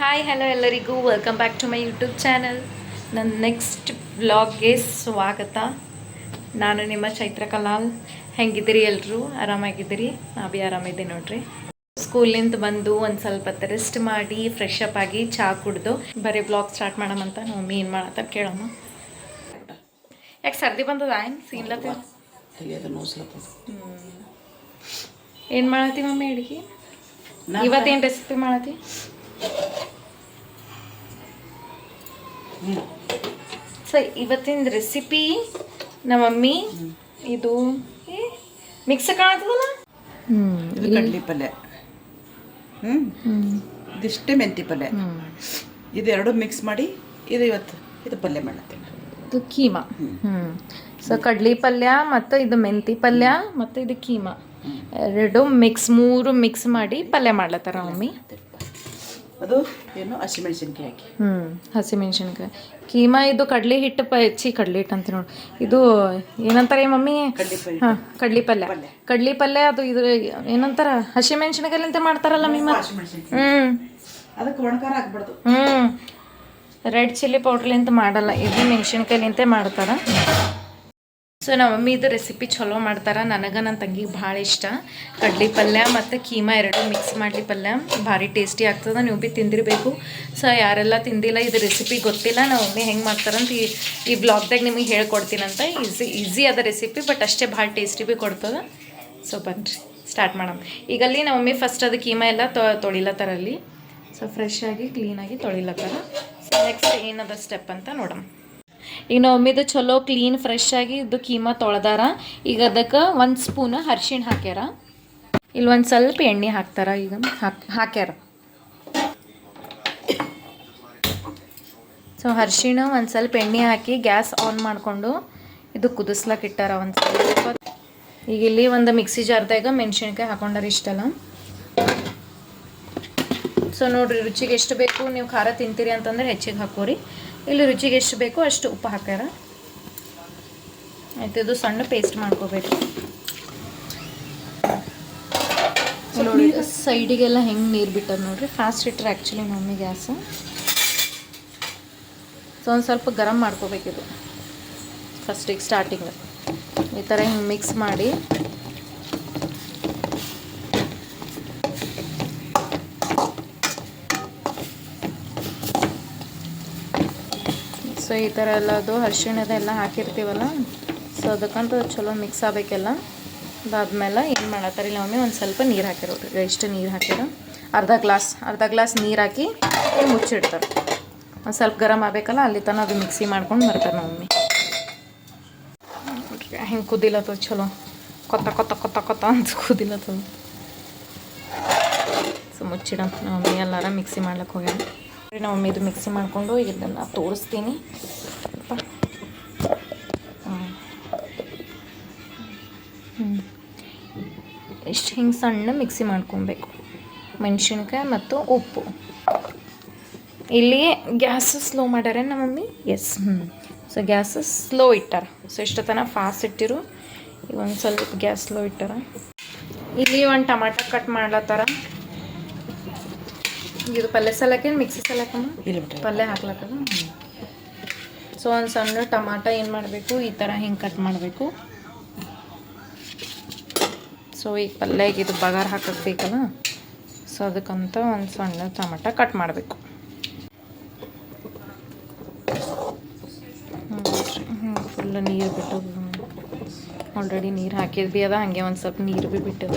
Hi hello ಎಲ್ಲರಿಗೂ welcome back to my YouTube channel. ನನ್ನ next ವ್ಲಾಗ್ಗೆ ಸ್ವಾಗತ. ನಾನು ನಿಮ್ಮ ಚೈತ್ರ ಕಲಾಲ್. ಹೆಂಗಿದ್ದೀರಿ ಎಲ್ಲರೂ? ಆರಾಮಾಗಿದ್ದೀರಿ? ನಾ ಭೀ ಆರಾಮಿದ್ದೀನಿ ನೋಡ್ರಿ. ಸ್ಕೂಲಿಂದ ಬಂದು ಒಂದು ಸ್ವಲ್ಪ ಹೊತ್ತು ರೆಸ್ಟ್ ಮಾಡಿ ಫ್ರೆಶ್ ಅಪ್ ಆಗಿ ಚಹಾ ಕುಡ್ದು ಬರೀ ಬ್ಲಾಗ್ ಸ್ಟಾರ್ಟ್ ಮಾಡಮಂತ ನಾವು ಮಮ್ಮಿ ಏನು ಮಾಡತ್ತ ಕೇಳಮ್ಮ. ಯಾಕೆ ಸರ್ದಿ ಬಂದದ ಏನು ಸೀನ್ಲತ್ತ? ಏನು ಮಾಡತ್ತಿ ಮಮ್ಮಿ ಅಡುಗೆ? ಇವತ್ತೇನು ರೆಸಿಪಿ ಮಾಡತ್ತಿ? ಸೊ ಇವತ್ತಿನ ರೆಸಿಪಿ ನಮ್ಮ ಮಮ್ಮಿ ಇದು ಮಿಕ್ಸ್ ಕಾಣ್ತದಲ್ಲ, ಇದು ಕಡ್ಲಿ ಪಲ್ಯ, ಇದಿಷ್ಟೇ ಮೆಂತಿ ಪಲ್ಯ, ಇದೆರಡು ಮಿಕ್ಸ್ ಮಾಡಿ ಇದು ಪಲ್ಯ ಮಾಡತ್ತೀನಿ. ಇದು ಕೀಮಾ. ಸೊ ಕಡ್ಲಿ ಪಲ್ಯ ಮತ್ತು ಇದು ಮೆಂತಿ ಪಲ್ಯ ಮತ್ತು ಇದು ಕೀಮಾ ಎರಡು ಮೂರು ಮಿಕ್ಸ್ ಮಾಡಿ ಪಲ್ಯ ಮಾಡ್ಲತ್ತಾರ ಮಮ್ಮಿ. ಅದು ಏನು ಹಸಿಮೆಣಸಿನ್ಕಾಯಿ ಹಾಕಿ. ಹಸಿಮೆಣಸಿನ್ಕಾಯಿ ಕೀಮಾ. ಇದು ಕಡ್ಲಿ ಹಿಟ್ಟು ಕಡ್ಲಿ ಹಿಟ್ಟು ಅಂತ ನೋಡಿ, ಇದು ಏನಂತಾರೆ ಮಮ್ಮಿ? ಹಾಂ, ಕಡ್ಲಿ ಪಲ್ಯ. ಕಡ್ಲಿ ಪಲ್ಯ ಅದು ಇದು ಏನಂತಾರ, ಹಸಿಮೆಣಸಿನ್ಕಾಯಿಲಿಂತ ಮಾಡ್ತಾರಲ್ಲ ಮಮ್ಮಿ. ಅದಕ್ಕೆ ಒಣಕಾರ ಹಾಕ್ಬಾರ್ದು. ರೆಡ್ ಚಿಲ್ಲಿ ಪೌಡ್ರ್ಲಿಂತ ಮಾಡಲ್ಲ, ಇದು ಮೆಣಸಿನ್ಕಾಯಿಲಿಂತೆ ಮಾಡ್ತಾರೆ. ಸೊ ನಮ್ಮ ಮಮ್ಮಿ ಇದು ರೆಸಿಪಿ ಚಲೋ ಮಾಡ್ತಾರೆ. ನನಗೆ ನನ್ನ ತಂಗಿಗೆ ಭಾಳ ಇಷ್ಟ. ಕಡ್ಲಿ ಪಲ್ಯ ಮತ್ತು ಕೀಮಾ ಎರಡು ಮಿಕ್ಸ್ ಮಾಡಲಿ ಪಲ್ಯ ಭಾರಿ ಟೇಸ್ಟಿ ಆಗ್ತದೆ. ನೀವು ಭೀ ತಿಂದಿರಬೇಕು. ಸೊ ಯಾರೆಲ್ಲ ತಿಂದಿಲ್ಲ, ಇದು ರೆಸಿಪಿ ಗೊತ್ತಿಲ್ಲ ನಮ್ಮ ಮಮ್ಮಿ ಹೆಂಗೆ ಮಾಡ್ತಾರಂತ ಈ ಬ್ಲಾಗ್ದಾಗ ನಿಮಗೆ ಹೇಳ್ಕೊಡ್ತೀನಂತ. ಈಸಿ ಅದ ರೆಸಿಪಿ, ಬಟ್ ಅಷ್ಟೇ ಭಾಳ ಟೇಸ್ಟಿ ಭೀ ಕೊಡ್ತದೆ. ಸೊ ಬನ್ನಿರಿ ಸ್ಟಾರ್ಟ್ ಮಾಡಮ್. ಈಗಲ್ಲಿ ನಮ್ಮ ಮಮ್ಮಿ ಫಸ್ಟ್ ಅದು ಕೀಮಾ ಎಲ್ಲ ತೊಳಿಲತ್ತಾರಲ್ಲಿ. ಸೊ ಫ್ರೆಶ್ ಆಗಿ ಕ್ಲೀನಾಗಿ ತೊಳಿಲತ್ತಾರ. ಸೊ ನೆಕ್ಸ್ಟ್ ಏನದ ಸ್ಟೆಪ್ ಅಂತ ನೋಡಮ್. ಈಗ ನಾವು ಮಮ್ಮಿದು ಚಲೋ ಕ್ಲೀನ್ ಫ್ರೆಶ್ ಆಗಿ ಇದು ಕೀಮಾ ತೊಳೆದಾರ. ಈಗ ಅದಕ್ಕೆ 1 ಸ್ಪೂನ್ ಅರ್ಶಿಣ ಹಾಕ್ಯಾರ. ಇಲ್ಲಿ ಒಂದು ಸ್ವಲ್ಪ ಎಣ್ಣೆ ಹಾಕ್ತಾರ. ಈಗ ಹಾಕ್ಯಾರ. ಸೊ ಅರ್ಶಿಣ ಒಂದು ಸ್ವಲ್ಪ ಎಣ್ಣೆ ಹಾಕಿ ಗ್ಯಾಸ್ ಆನ್ ಮಾಡಿಕೊಂಡು ಇದು ಕುದಿಸ್ಲಕ್ಕೆ ಇಟ್ಟಾರ ಒಂದು ಸ್ವಲ್ಪ. ಈಗ ಇಲ್ಲಿ ಒಂದು ಮಿಕ್ಸಿ ಜಾರ್ದಾಗ ಮೆಣಸಿನ್ಕಾಯಿ ಹಾಕೊಂಡಾರ ಇಷ್ಟಲ್ಲ. ಸೊ ನೋಡಿರಿ, ರುಚಿಗೆ ಎಷ್ಟು ಬೇಕು, ನೀವು ಖಾರ ತಿಂತೀರಿ ಅಂತಂದ್ರೆ ಹೆಚ್ಚಿಗೆ ಹಾಕೋರಿ. ಇಲ್ಲಿ ರುಚಿಗೆ ಎಷ್ಟು ಬೇಕೋ ಅಷ್ಟು ಉಪ್ಪು ಹಾಕ್ಯಾರ. ಆಯ್ತು, ಇದು ಸಣ್ಣ ಪೇಸ್ಟ್ ಮಾಡ್ಕೋಬೇಕು. ನೋಡಿ ಸೈಡಿಗೆಲ್ಲ ಹೆಂಗೆ ನೀರು ಬಿಟ್ಟದ ನೋಡ್ರಿ. ಫಾಸ್ಟ್ ಇಟ್ಟರೆ ಆ್ಯಕ್ಚುಲಿ ಮಮ್ಮಿ ಗ್ಯಾಸು. ಸೊ ಒಂದು ಸ್ವಲ್ಪ ಗರಂ ಮಾಡ್ಕೋಬೇಕಿದು ಫಸ್ಟಿಗೆ ಸ್ಟಾರ್ಟಿಂಗ್. ಈ ಥರ ಹಿಂಗೆ ಮಿಕ್ಸ್ ಮಾಡಿ ಸೊ ಈ ಥರ ಎಲ್ಲ ಅದು ಅರಿಶಿಣದೆಲ್ಲ ಹಾಕಿರ್ತೀವಲ್ಲ, ಸೊ ಅದಕ್ಕಂತ ಚಲೋ ಮಿಕ್ಸ್ ಆಗಬೇಕೆಲ್ಲ. ಅದಾದಮೇಲೆ ಏನು ಮಾಡತ್ತಾರೆ ಇಲ್ಲಿ ಮಮ್ಮಿ, ಒಂದು ಸ್ವಲ್ಪ ನೀರು ಹಾಕಿರೋರು. ಎಷ್ಟು ನೀರು ಹಾಕಿರೋ, ಅರ್ಧ ಗ್ಲಾಸ್ ನೀರು ಹಾಕಿ ಮುಚ್ಚಿಡ್ತಾರೆ. ಒಂದು ಸ್ವಲ್ಪ ಗರಂ ಆಗಬೇಕಲ್ಲ, ಅಲ್ಲಿ ತನಕ ಅದು ಮಿಕ್ಸಿ ಮಾಡ್ಕೊಂಡು ಬರ್ತಾರೆ ನಮ್ಮ ಮಮ್ಮಿ. ಹೆಂಗೆ ಕುದಿಲತ್ತದ ಚಲೋ, ಕೊತ್ತ ಕೊತ್ತ ಕೊತ್ತ ಕೊತ್ತ ಅಂತ ಕುದಿಲತ್ತದ. ಸೊ ಮುಚ್ಚಿಡಮ್. ನಮ್ಮ ಮಮ್ಮಿ ಎಲ್ಲಾರ ಮಿಕ್ಸಿ ಮಾಡ್ಲಿಕ್ಕೆ ಹೋಗ್ಯಾರ. ನಾವು ಮಮ್ಮಿ ಇದು ಮಿಕ್ಸಿ ಮಾಡಿಕೊಂಡು ಇದನ್ನು ತೋರಿಸ್ತೀನಿ. ಇಷ್ಟು ಹಿಂಗೆ ಸಣ್ಣ ಮಿಕ್ಸಿ ಮಾಡ್ಕೊಬೇಕು. ಮೆಣಸಿನ್ಕಾಯಿ ಮತ್ತು ಉಪ್ಪು. ಇಲ್ಲಿ ಗ್ಯಾಸ್ ಸ್ಲೋ ಮಾಡ್ಯಾರ ನಮ್ಮ mummy. Yes. So gas slow ಇಟ್ಟಾರ. ಸೊ ಇಷ್ಟೊತ್ತನ ಫಾಸ್ಟ್ ಇಟ್ಟಿರು. ಈಗ ಒಂದು ಸ್ವಲ್ಪ ಗ್ಯಾಸ್ ಸ್ಲೋ ಇಟ್ಟಾರ. ಇಲ್ಲಿ ಒಂದು ಟಮಾಟ ಕಟ್ ಮಾಡ್ಲತ್ತಾರ. ಇದು ಪಲ್ಯ ಸಲಕ್ಕೇನು ಮಿಕ್ಸಿ ಸಲಕ್ಕಮ್ಮ ಪಲ್ಯ ಹಾಕ್ಲತ್ತದ. ಸೊ ಒಂದು ಸಣ್ಣ ಟಮಾಟ ಏನು ಮಾಡಬೇಕು, ಈ ಥರ ಹಿಂಗೆ ಕಟ್ ಮಾಡಬೇಕು. ಸೊ ಈಗ ಪಲ್ಯಗೆ ಇದು ಬಗಾರ್ ಹಾಕಕ್ಕೆ ಬೇಕಲ್ಲ, ಸೊ ಅದಕ್ಕಂತ ಒಂದು ಸಣ್ಣ ಟಮಾಟ ಕಟ್ ಮಾಡಬೇಕು. ಫುಲ್ ನೀರು ಬಿಟ್ಟು ಆಲ್ರೆಡಿ ನೀರು ಹಾಕಿದ್ ಭೀ ಅದ, ಹಾಗೆ ಒಂದು ಸ್ವಲ್ಪ ನೀರು ಭೀ ಬಿಟ್ಟದ.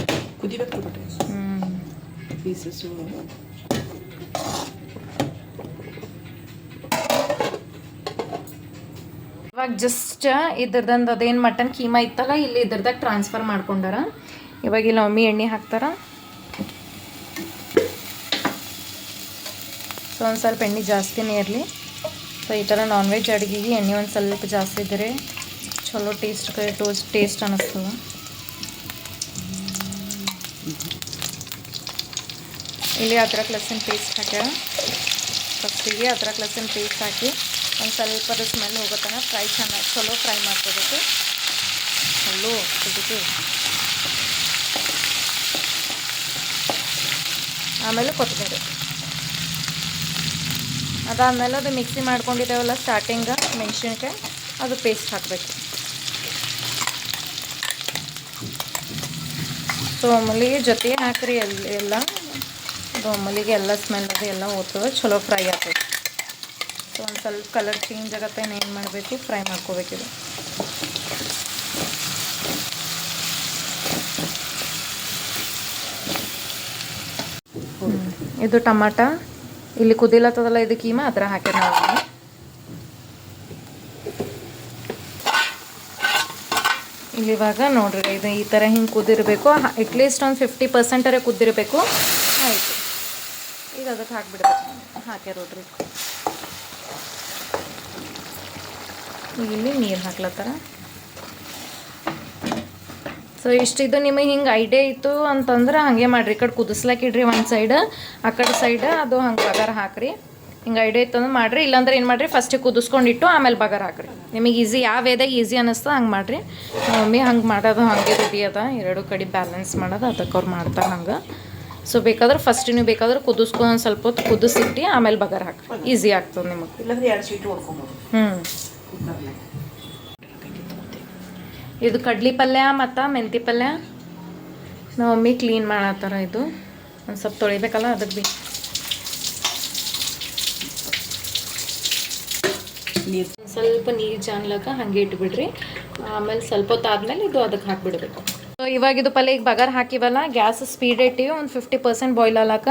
ಇವಾಗ ಜಸ್ಟ್ ಇದ್ರದಂದು ಅದೇನು ಮಟನ್ ಕೀಮಾ ಇತ್ತಲ್ಲ, ಇಲ್ಲಿ ಇದ್ರದಾಗ ಟ್ರಾನ್ಸ್ಫರ್ ಮಾಡ್ಕೊಂಡಾರ. ಇವಾಗ ಇಲ್ಲಿ ಮಮ್ಮಿ ಎಣ್ಣೆ ಹಾಕ್ತಾರ. ಸೊ ಒಂದು ಸ್ವಲ್ಪ ಎಣ್ಣೆ ಜಾಸ್ತಿನೇ ಇರಲಿ. ಸೊ ಈ ಥರ ನಾನ್ ವೆಜ್ ಅಡುಗೆಗೆ ಎಣ್ಣೆ ಒಂದು ಸ್ವಲ್ಪ ಜಾಸ್ತಿ ಇದ್ದರೆ ಚಲೋ ಟೇಸ್ಟ್ ಅನ್ನಿಸ್ತದೆ. ಇಲ್ಲಿ ಅದ್ರಕ್ ಲಸನ್ ಪೇಸ್ಟ್ ಹಾಕ್ಯಾರ. ಫಸ್ಟಿಗೆ ಅದ್ರಕ್ ಲಸನ್ ಪೇಸ್ಟ್ ಹಾಕಿ ಒಂದು ಸ್ವಲ್ಪ ಅದು ಸ್ಮೆಲ್ ಹೋಗೋತನ ಚಲೋ ಫ್ರೈ ಮಾಡ್ಕೋಬೇಕು. ಚಲೋ ಕುದಿತು. ಆಮೇಲೆ ಕೊತ್ತಂಬರಿ. ಅದಾದಮೇಲೆ ಅದು ಮಿಕ್ಸಿ ಮಾಡ್ಕೊಂಡಿದ್ದೇವಲ್ಲ ಸ್ಟಾರ್ಟಿಂಗ ಮೆಣಸಿನ್ಕಾಯಿ ಅದು ಪೇಸ್ಟ್ ಹಾಕಬೇಕು. ಸೊ ಒಮ್ಮಲಿಗೆ ಜೊತೆ ಹಾಕ್ರಿ ಎಲ್ಲ ಅದು ಒಮ್ಮಲಿಗೆ ಎಲ್ಲ ಸ್ಮೆಲ್ ಅದು ಎಲ್ಲ ಹೋಗ್ತದೆ, ಚಲೋ ಫ್ರೈ ಆಗ್ತದೆ. ಸೊ ಒಂದು ಸ್ವಲ್ಪ ಕಲರ್ ಚೇಂಜ್ ಆಗತ್ತೆ, ಏನು ಮಾಡಬೇಕು ಫ್ರೈ ಮಾಡ್ಕೋಬೇಕಿದು. ಇದು ಟಮಾಟ ಇಲ್ಲಿ ಕುದಿಲತ್ತದಲ್ಲ, ಇದು ಕೀಮಾ ಅದರ ಹಾಕ್ಯಾರ ನಾವು. ಇಲ್ಲಿ ಇವಾಗ ನೋಡ್ರಿ ಇದು ಈ ಥರ ಹಿಂಗೆ ಕುದಿರಬೇಕು, ಅಟ್ಲೀಸ್ಟ್ ಒಂದು 50% ಕುದ್ದಿರಬೇಕು. ಆಯಿತು, ಈಗ ಅದಕ್ಕೆ ಹಾಕ್ಬಿಡ್ಬೇಕು. ಹಾಕ್ಯಾರ ನೋಡ್ರಿ, ಈಗ ಇಲ್ಲಿ ನೀರು ಹಾಕ್ಲತ್ತಾರ. ಸೊ ಇಷ್ಟಿದು ನಿಮಗೆ ಹಿಂಗೆ ಐಡಿಯಾ ಇತ್ತು ಅಂತಂದ್ರೆ ಹಾಗೆ ಮಾಡಿರಿ. ಈ ಕಡೆ ಕುದಿಸ್ಲಾಕಿಡ್ರಿ ಒಂದು ಸೈಡ್, ಆ ಕಡೆ ಸೈಡ್ ಅದು ಹಂಗೆ ಬಗಾರ ಹಾಕ್ರಿ. ಹಿಂಗೆ ಐಡಿಯಾ ಇತ್ತು ಅಂದ್ರೆ ಮಾಡಿರಿ, ಇಲ್ಲಾಂದ್ರೆ ಏನು ಮಾಡಿರಿ ಫಸ್ಟಿಗೆ ಕುದಿಸ್ಕೊಂಡಿಟ್ಟು ಆಮೇಲೆ ಬಗಾರ ಹಾಕ್ರಿ. ನಿಮಗೆ ಈಸಿ ಯಾವ ವೇದಾಗ ಈಸಿ ಅನ್ನಿಸ್ತದೆ ಹಂಗೆ ಮಾಡಿರಿ. ಮಮ್ಮಿ ಹಂಗೆ ಮಾಡೋದು ಹಾಗೆ ರೂಢಿ ಅದ, ಎರಡು ಕಡೆ ಬ್ಯಾಲೆನ್ಸ್ ಮಾಡೋದು ಅದಕ್ಕೆ ಅವ್ರು ಮಾಡ್ತಾರೆ ಹಂಗೆ. ಸೊ ಬೇಕಾದ್ರೆ ಫಸ್ಟ್ ನೀವು ಬೇಕಾದ್ರೆ ಕುದಿಸ್ಕೊಂಡು ಒಂದು ಸ್ವಲ್ಪ ಹೊತ್ತು ಕುದಿಸಿಟ್ಟು ಆಮೇಲೆ ಬಗಾರ ಹಾಕ್ರಿ, ಈಸಿ ಆಗ್ತದೆ ನಿಮಗೆ. ಇಲ್ಲಾಂದ್ರೆ 2 ಸೀಟ್ ಹೊಡ್ಕೊಬೋದು. ಇದು ಕಡ್ಲಿ ಪಲ್ಯ ಮತ್ತು ಮೆಂತಿ ಪಲ್ಯ ನಮ್ಮ ಮಮ್ಮಿ ಕ್ಲೀನ್ ಮಾಡತ್ತಾರ. ಇದು ಒಂದು ಸ್ವಲ್ಪ ತೊಳಿಬೇಕಲ್ಲ ಅದಕ್ಕೆ ಭೀ ಸ್ವಲ್ಪ ನೀರು ಜಾನ್ಲಕ ಹಾಗೆ ಇಟ್ಬಿಡ್ರಿ. ಆಮೇಲೆ ಸ್ವಲ್ಪ ಹೊತ್ತು ಆದಮೇಲೆ ಇದು ಅದಕ್ಕೆ ಹಾಕಿಬಿಡ್ಬೇಕು. ಸೊ ಇವಾಗ ಇದು ಪಲ್ಯ ಈಗ ಬಗಾರ್ ಹಾಕಿವಲ್ಲ, ಗ್ಯಾಸ್ ಸ್ಪೀಡ್ ಇಟ್ಟಿವಿ ಒಂದು 50% ಬಾಯ್ಲ್ ಆಲಾಕ.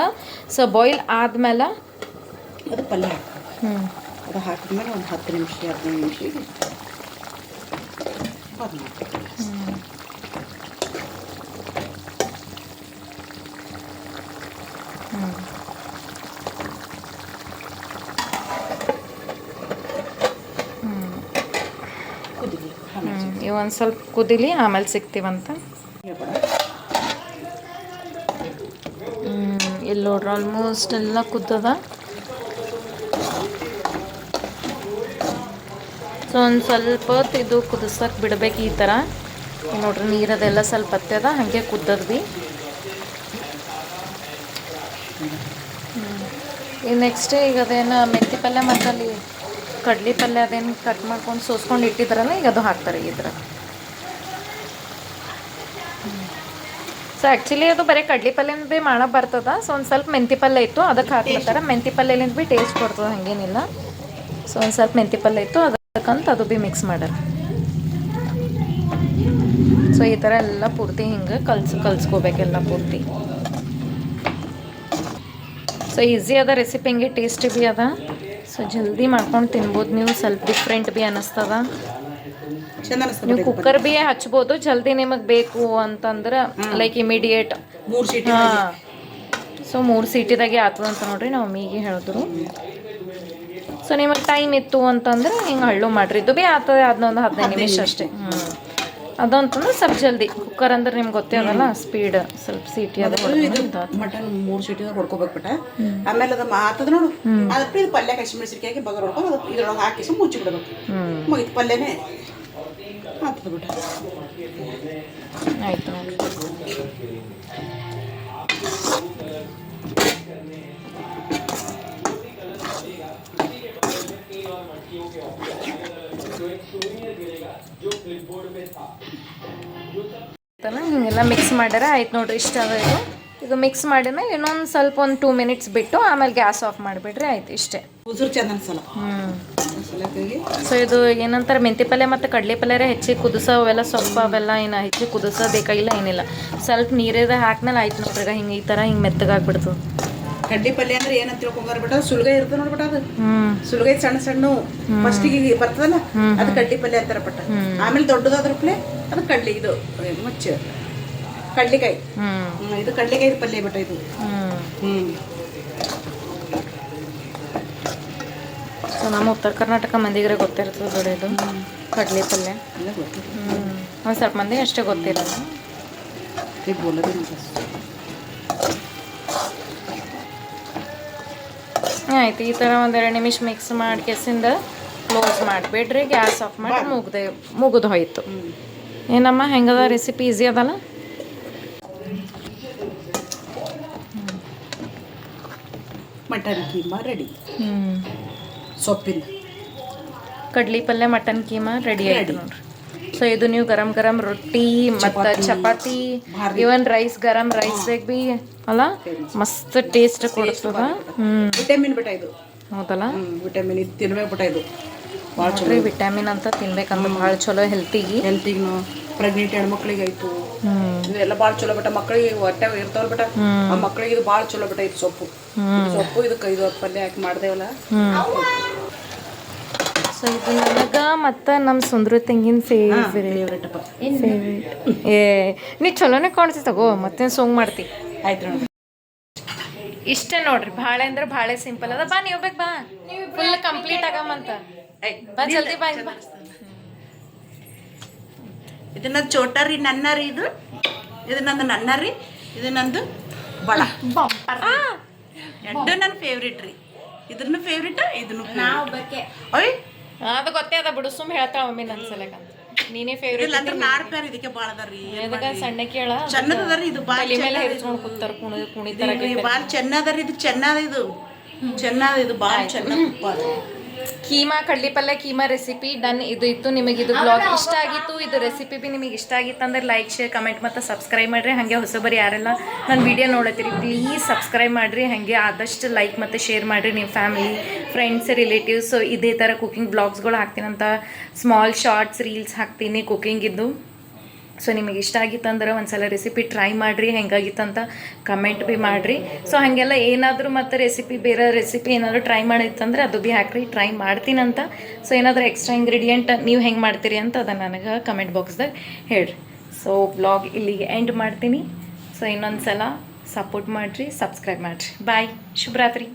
ಸೊ ಬಾಯ್ಲ್ ಆದಮೇಲೆ ಅದು ಪಲ್ಯ ಅದು ಹಾಕಿದ್ಮೇಲೆ ಒಂದು 10 ನಿಮಿಷ 15 ನಿಮಿಷ ಒಂದು ಸ್ವಲ್ಪ ಕುದಿಲಿ, ಆಮೇಲೆ ಸಿಗ್ತೀವಂತ. ಇಲ್ಲಿ ನೋಡ್ರಿ ಆಲ್ಮೋಸ್ಟ್ ಎಲ್ಲ ಕುದ್ದದ. ಸೊ ಒಂದು ಸ್ವಲ್ಪ ಹೊತ್ತು ಇದು ಕುದಿಸೋಕೆ ಬಿಡ್ಬೇಕು ಈ ಥರ. ನೋಡ್ರಿ ನೀರದೆಲ್ಲ ಸ್ವಲ್ಪ ಹತ್ತದ, ಹಾಗೆ ಕುದ್ದದ ಭೀ. ಈಗ ನೆಕ್ಸ್ಟ್ ಈಗ ಅದೇನು ಮೆಂತಿ ಪಲ್ಯ ಮತ್ತು ಅಲ್ಲಿ ಕಡ್ಲಿ ಪಲ್ಯ ಅದೇನು ಕಟ್ ಮಾಡ್ಕೊಂಡು ಸೋಸ್ಕೊಂಡು ಇಟ್ಟಿದ್ರಲ್ಲ, ಈಗ ಅದು ಹಾಕ್ತಾರೆ ಇದ್ರ. ಸೊ ಆ್ಯಕ್ಚುಲಿ ಅದು ಬರೀ ಕಡ್ಲಿ ಪಲ್ಯನ ಭೀ ಮಾಡಕ್ಕೆ ಬರ್ತದ. ಸೊ ಒಂದು ಸ್ವಲ್ಪ ಮೆಂತಿ ಪಲ್ಯ ಇತ್ತು ಅದಕ್ಕೆ ಹಾಕ್ಲತ್ತಾರ. ಮೆಂತಿ ಪಲ್ಯಲಿಂದ ಭೀ ಟೇಸ್ಟ್ ಕೊಡ್ತದೆ, ಹಾಗೇನಿಲ್ಲ. ಸೊ ಒಂದು ಸ್ವಲ್ಪ ಮೆಂತಿ ಪಲ್ಯ ಇತ್ತು ಅದಕ್ಕಂತ ಅದು ಭೀ ಮಿಕ್ಸ್ ಮಾಡ್ಯಾರ. ಸೊ ಈ ಥರ ಎಲ್ಲ ಪೂರ್ತಿ ಹಿಂಗೆ ಕಲ್ಸ್ಕೋಬೇಕೆಲ್ಲ ಪೂರ್ತಿ. ಸೊ ಈಸಿ ಅದ ರೆಸಿಪಿ, ಹಿಂಗೆ ಟೇಸ್ಟಿ ಭೀ ಅದ. ಸೊ ಜಲ್ದಿ ಮಾಡ್ಕೊಂಡು ತಿನ್ಬೋದು ನೀವು, ಸ್ವಲ್ಪ ಡಿಫ್ರೆಂಟ್ ಭೀ ಅನ್ನಿಸ್ತದ. ನೀವು ಕುಕ್ಕರ್ ಭೀ ಹಚ್ಬೋದು ಜಲ್ದಿ ನಿಮಗೆ ಬೇಕು ಅಂತಂದ್ರೆ, ಲೈಕ್ ಇಮಿಡಿಯೇಟ್ 3 ಸೀಟ್. ಹಾಂ, ಸೊ 3 ಸೀಟಿದಾಗೆ ಆಗ್ತದಂತ ನೋಡ್ರಿ ನಾವು ಮಮ್ಮಿಗೆ ಹೇಳಿದ್ರು. ಸೊ ನಿಮಗೆ ಟೈಮ್ ಇತ್ತು ಅಂತಂದ್ರೆ ಹಿಂಗೆ ಹಳ್ಳು ಮಾಡ್ರಿ, ಇದು ಭೀ ಆಗ್ತದೆ ಅದನ್ನೊಂದು 15 ನಿಮಿಷ ಅಷ್ಟೇ. ಅದಂತಂದ್ರೆ ಸ್ವಲ್ಪ ಜಲ್ದಿ. ಕುಕ್ಕರ್ ಅಂದ್ರೆ ನಿಮ್ಗೆ ಗೊತ್ತೇ ಅದಲ್ಲ, ಸ್ಪೀಡ್ ಸ್ವಲ್ಪ ಸೀಟಿ ಅದು ಮಟನ್ 3 ಸೀಟಿದಾಗ ಹೊಡ್ಕೋಬೇಕು ಬಿಟ್ಟ. ಆಮೇಲೆ ಅದು ಆತದ ನೋಡು, ಅದಕ್ಕೆ ಇದು ಪಲ್ಯ ಹಸಿಮೆಣಸಿನ್ಕಾಯಿ ಬಗರ್ ಹೊಡ್ಕೊಂಡು ಅದು ಇದ್ರೊಳಗೆ ಹಾಕಿ ಮುಚ್ಚಿ ಬಿಡಬೇಕು. ಮುಗಿತು, ಪಲ್ಯನೇ ಆಗ್ತದೆ ಬಿಟ್ಟ. ಆಯ್ತು ನೋಡಿ. ಹಿಂಗೆಲ್ಲ ಮಿಕ್ಸ್ ಮಾಡ್ಯಾರ. ಆಯ್ತು ನೋಡ್ರಿ, ಇಷ್ಟ ಅದ ಇದು. ಇದು ಮಿಕ್ಸ್ ಮಾಡಿದ್ಮೇಲೆ ಇನ್ನೊಂದು ಸ್ವಲ್ಪ ಒಂದು 2 ಮಿನಿಟ್ಸ್ ಬಿಟ್ಟು ಆಮೇಲೆ ಗ್ಯಾಸ್ ಆಫ್ ಮಾಡಿಬಿಡ್ರಿ. ಆಯ್ತು ಇಷ್ಟೇ. ಉದುರು ಚಂದ ಅನ್ಸಲ್ಲ. ಸೊ ಇದು ಏನಂತಾರೆ ಮೆಂತಿ ಪಲ್ಯ ಮತ್ತು ಕಡಲೆ ಪಲ್ಯರೇ ಹೆಚ್ಚಿಗೆ ಕುದಿಸೋ, ಅವೆಲ್ಲ ಸೊಪ್ಪು ಅವೆಲ್ಲ ಏನು ಹೆಚ್ಚಿಗೆ ಕುದಿಸೋಬೇಕಾಗಿಲ್ಲ, ಏನಿಲ್ಲ. ಸ್ವಲ್ಪ ನೀರಿದೆ ಹಾಕ್ಮೇಲೆ ಆಯ್ತು ನೋಡ್ರಿ. ಈಗ ಹಿಂಗೆ ಈ ಥರ ಹಿಂಗೆ ಮೆತ್ತಗಾಗ್ಬಿಡ್ತು. ಕಡ್ಲಿ ಪಲ್ಯ ಅಂದ್ರೆ ಏನಂತ ತಿಳ್ಕೊಂಬಾರ ಬಿಟ್ಟ, ಸುಲ್ಗಾಯಿ ಇರ್ತದೆ ನೋಡ್ಬಿಟ್ಟ. ಅದು ಸುಲ್ಗಾಯಿ ಸಣ್ಣ ಸಣ್ಣ ಫಸ್ಟಿಗೆ ಬರ್ತದಲ್ಲ, ಅದು ಕಡ್ಲಿ ಪಲ್ಯ ಅಂತಾರ ಪಟ್ಟ. ಆಮೇಲೆ ದೊಡ್ಡದಾದ್ರ ಪ್ಲೇ ಅದು ಕಡ್ಲಿ, ಇದು ಮುಚ್ಚ ಕಡ್ಲಿಕಾಯಿ. ಇದು ಕಡ್ಲಿಕಾಯಿ ಪಲ್ಯ ಬಿಟ್ಟ ಇದು. ಸೊ ನಮ್ಮ ಉತ್ತರ ಕರ್ನಾಟಕ ಮಂದಿಗೆ ಗೊತ್ತಿರ್ತದೆ ನೋಡಿ ಇದು ಕಡ್ಲಿ ಪಲ್ಯ. ಒಂದು ಸ್ವಲ್ಪ ಮಂದಿಗೆ ಅಷ್ಟೇ ಗೊತ್ತಿರಲ್ಲ. ಆಯ್ತು, ಈ ಥರ 1-2 ನಿಮಿಷ ಮಿಕ್ಸ್ ಮಾಡಿ ಕೆಸಿಂದ ಕ್ಲೋಸ್ ಮಾಡಿಬಿಡ್ರಿ. ಗ್ಯಾಸ್ ಆಫ್ ಮಾಡಿ ಮುಗಿದು ಹೋಯ್ತು. ಏನಮ್ಮ ಹೆಂಗದ ರೆಸಿಪಿ? ಈಸಿ ಅದಲ್ಲ? Mutton keema ready. ಸೊಪ್ಪಿಂದ ಕಡ್ಲಿ ಪಲ್ಯ ಮಟನ್ ಕೀಮಾ ರೆಡಿ ಆಯ್ತು ನೋಡ್ರಿ. ಸೊ ಇದು ನೀವು ಗರಂ ಗರಂ ರೊಟ್ಟಿ ಮತ್ತು ಚಪಾತಿ ಇವನ್ ರೈಸ್ ಗರಂ ರೈಸ್ ಬೇಕ್ ಬಿ ಅಲ್ಲ ಮಸ್ತ್ ಟೇಸ್ಟ್ ಕೊಡ್ತದ. ವಿಟಮಿನ್ ಬಿಟ್ಟ ಇದು. ಹೌದಲ್ಲ, ವಿಟಮಿನ್ ಇದು ತಿನ್ಬೇಕು ಬಿಟ್ಟ ಇದು ಭಾಳ ಚಲೋ. ನೋಡ್ರಿ ವಿಟಮಿನ್ ಅಂತ ತಿನ್ಬೇಕಂದ್ರೆ ಭಾಳ ಚಲೋ ಹೆಲ್ತಿಗೂ ಪ್ರೆಗ್ನೆಂಟ್ ಹೆಣ್ಮಕ್ಳಿಗೆ ಆಯ್ತು ಇವೆಲ್ಲ ಭಾಳ ಚಲೋ ಬಿಟ್ಟ. ಮಕ್ಕಳಿಗೆ ಹೊಟ್ಟೆ ಇರ್ತಾವಲ್ಲ ಬಿಟ್ಟ ಆ ಮಕ್ಕಳಿಗೆ ಇದು ಭಾಳ ಚಲೋ ಬಿಟ್ಟ. ಇದು ಸೊಪ್ಪು ಇದಕ್ಕೆ ಇದು ಪಲ್ಯ ಹಾಕಿ ಮಾಡ್ದೇವಲ್ಲ. ಸೊ ಇದು ನನಗೆ ಮತ್ತು ನಮ್ಮ ಸುಂದ್ರ ತೆಂಗಿನ ಫೇವ್ರೇಟ್. ಏ ನೀ ಚಲೋನೇ ಕಾಣಿಸ್ತಿ ತಗೋ, ಮತ್ತೇನು ಸೋಂಗ್ ಮಾಡ್ತಿ. ಆಯ್ತು ನೋಡಿ, ಇಷ್ಟ ನೋಡ್ರಿ. ಭಾಳ ಅಂದ್ರೆ ಭಾಳ ಸಿಂಪಲ್ ಅದ. ಬಾ ನೀವು ಬೇಕು, ಬಾ ಫುಲ್ ಕಂಪ್ಲೀಟ್ ಆಗಮಂತ. ಬಾ ಜಲ್ದಿ ಬಾ. ಇದು ನಂದು ಚೋಟರಿ ನನ್ನ ರೀ. ಇದು ನಂದು ನನ್ನ ರೀ. ಇದು ನಂದು ಬಳ ಎರಡು ನನ್ನ ಫೇವ್ರೇಟ್ ರೀ. ಇದ್ರನ್ನು ಫೇವ್ರೇಟ್, ಇದನ್ನು ಓಯ್ ಅದು ಗೊತ್ತೇ ಅದ ಬಿಡು. ಸುಮ್ಮ ಹೇಳ್ತಾಳ ಮಮ್ಮಿ ನನ್ನ ಸಲಕಂತ. ನೀನೇ ಫೇವ್ರೇಟ್ ಅಂದ್ರೆ ನಾರ್ ಪ್ಯಾರ್ ಇದಕ್ಕೆ ಭಾಳ ಅದ ರೀ. ಎದಕ್ಕೆ ಸಣ್ಣ ಕೇಳ ಚೆನ್ನದ ಅದ ರೀ. ಇದು ಬಾಲಿ ಮೇಲೆ ಹೆರ್ಸ್ಕೊಂಡು ಕೂತಾರ ಕುಣಿತಾರ. ಭಾಳ ಚೆನ್ನದ ರೀ. ಇದು ಚೆನ್ನದ. ಇದು ಭಾಳ ಚೆನ್ನ. ಕೀಮಾ ಕಡ್ಲಿ ಪಲ್ಯ ಕೀಮಾ ರೆಸಿಪಿ ಡನ್. ಇದು ಇತ್ತು. ನಿಮಗೆ ಇದು ಬ್ಲಾಗ್ ಇಷ್ಟ ಆಗಿತ್ತು, ಇದು ರೆಸಿಪಿ ಬಿ ನಿಮಗೆ ಇಷ್ಟ ಆಗಿತ್ತು ಅಂದ್ರೆ ಲೈಕ್ ಶೇರ್ ಕಮೆಂಟ್ ಮತ್ತು ಸಬ್ಸ್ಕ್ರೈಬ್ ಮಾಡಿರಿ. ಹಾಗೆ ಹೊಸಬರು ಯಾರೆಲ್ಲ ನನ್ನ ವಿಡಿಯೋ ನೋಡತ್ತೀರಿ ಪ್ಲೀಸ್ ಸಬ್ಸ್ಕ್ರೈಬ್ ಮಾಡಿರಿ. ಹಾಗೆ ಆದಷ್ಟು ಲೈಕ್ ಮತ್ತು ಶೇರ್ ಮಾಡಿರಿ ನಿಮ್ಮ ಫ್ಯಾಮಿಲಿ ಫ್ರೆಂಡ್ಸ್ ರಿಲೇಟಿವ್ಸ್. ಸೊ ಇದೇ ಥರ ಕುಕಿಂಗ್ ಬ್ಲಾಗ್ಸ್ಗಳು ಹಾಕ್ತೀನಂತ, ಸ್ಮಾಲ್ ಶಾರ್ಟ್ಸ್ ರೀಲ್ಸ್ ಹಾಕ್ತೀನಿ ಕುಕಿಂಗಿದ್ದು. ಸೊ ನಿಮಗೆ ಇಷ್ಟ ಆಗಿತ್ತಂದ್ರೆ ಒಂದ್ಸಲ ರೆಸಿಪಿ ಟ್ರೈ ಮಾಡಿರಿ, ಹೆಂಗಾಗಿತ್ತಂತ ಕಮೆಂಟ್ ಬಿ ಮಾಡಿರಿ. ಸೊ ಹಾಗೆಲ್ಲ ಏನಾದರೂ ಮತ್ತು ರೆಸಿಪಿ ಬೇರೆ ರೆಸಿಪಿ ಏನಾದರೂ ಟ್ರೈ ಮಾಡಿತ್ತಂದ್ರೆ ಅದು ಬಿ ಹಾಕ್ರಿ, ಟ್ರೈ ಮಾಡ್ತೀನಂತ. ಸೊ ಏನಾದರೂ ಎಕ್ಸ್ಟ್ರಾ ಇಂಗ್ರೀಡಿಯೆಂಟ್ ನೀವು ಹೆಂಗೆ ಮಾಡ್ತೀರಿ ಅಂತ ಅದನ್ನು ನನಗೆ ಕಮೆಂಟ್ ಬಾಕ್ಸ್ದಾಗ ಹೇಳ್ರಿ. ಸೊ ಬ್ಲಾಗ್ ಇಲ್ಲಿಗೆ ಎಂಡ್ ಮಾಡ್ತೀನಿ. ಸೊ ಇನ್ನೊಂದು ಸಲ ಸಪೋರ್ಟ್ ಮಾಡಿರಿ, ಸಬ್ಸ್ಕ್ರೈಬ್ ಮಾಡಿರಿ. ಬಾಯ್, ಶುಭರಾತ್ರಿ.